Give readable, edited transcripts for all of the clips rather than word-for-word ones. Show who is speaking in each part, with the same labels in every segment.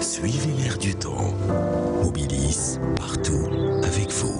Speaker 1: Suivez l'air du temps. Mobilis, partout avec vous.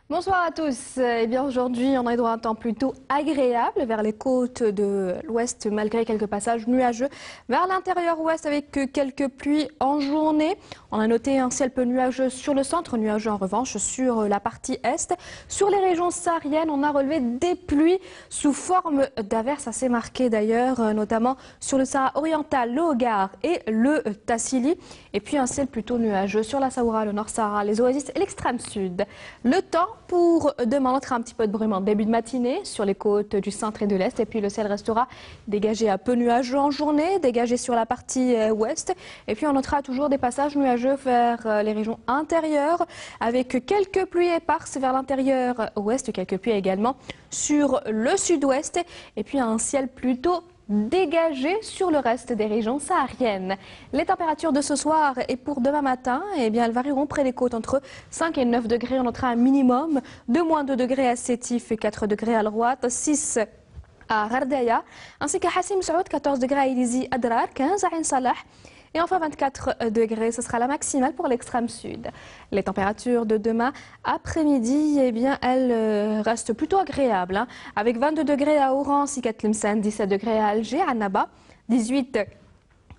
Speaker 2: Bonsoir à tous. Eh bien aujourd'hui, on a eu droit à un temps plutôt agréable vers les côtes de l'ouest, malgré quelques passages nuageux vers l'intérieur ouest avec quelques pluies en journée. On a noté un ciel peu nuageux sur le centre, nuageux en revanche sur la partie est. Sur les régions sahariennes, on a relevé des pluies sous forme d'averses assez marquées d'ailleurs, notamment sur le Sahara oriental, le Hogar et le Tassili. Et puis un ciel plutôt nuageux sur la Saoura, le Nord Sahara, les oasis et l'extrême sud. Le temps pour demain, on notera un petit peu de brume en début de matinée sur les côtes du centre et de l'est. Et puis le ciel restera dégagé à peu nuageux en journée, dégagé sur la partie ouest. Et puis on notera toujours des passages nuageux vers les régions intérieures avec quelques pluies éparses vers l'intérieur ouest, quelques pluies également sur le sud-ouest. Et puis un ciel plutôt dégagé sur le reste des régions sahariennes. Les températures de ce soir et pour demain matin, eh bien, elles varieront près des côtes entre 5 et 9 degrés. On notera un minimum de moins 2 degrés à Sétif et 4 degrés à Al-Rouat, 6 à Ghardaïa, ainsi qu'à Hassim Saoud, 14 degrés à Ilizi, Adrar, 15 à Ain Salah. Et enfin 24 degrés, ce sera la maximale pour l'extrême sud. Les températures de demain après-midi, eh bien, elles restent plutôt agréables. Avec 22 degrés à Oran, Sikat Tlemcen, 17 degrés à Alger, à Naba, 18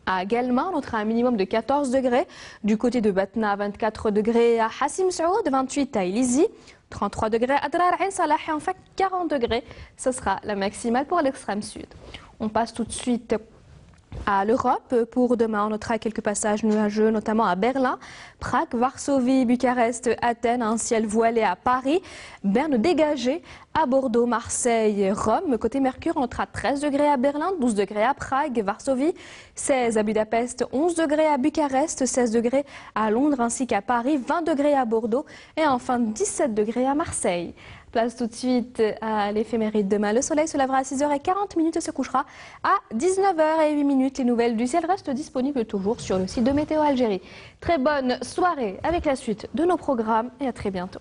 Speaker 2: à Guelma, on notera un minimum de 14 degrés. Du côté de Batna, 24 degrés à Hassim Saoud, 28 à Ilizi, 33 degrés à Adrar, Ain Salah et enfin 40 degrés, ce sera la maximale pour l'extrême sud. On passe tout de suite à l'Europe. Pour demain, on notera quelques passages nuageux, notamment à Berlin, Prague, Varsovie, Bucarest, Athènes, un ciel voilé à Paris, Berne dégagé à Bordeaux, Marseille, Rome. Côté Mercure, on notera 13 degrés à Berlin, 12 degrés à Prague, Varsovie, 16 à Budapest, 11 degrés à Bucarest, 16 degrés à Londres ainsi qu'à Paris, 20 degrés à Bordeaux et enfin 17 degrés à Marseille. Place tout de suite à l'éphéméride demain. Le soleil se lèvera à 6h40 et se couchera à 19h08. Les nouvelles du ciel restent disponibles toujours sur le site de Météo Algérie. Très bonne soirée avec la suite de nos programmes et à très bientôt.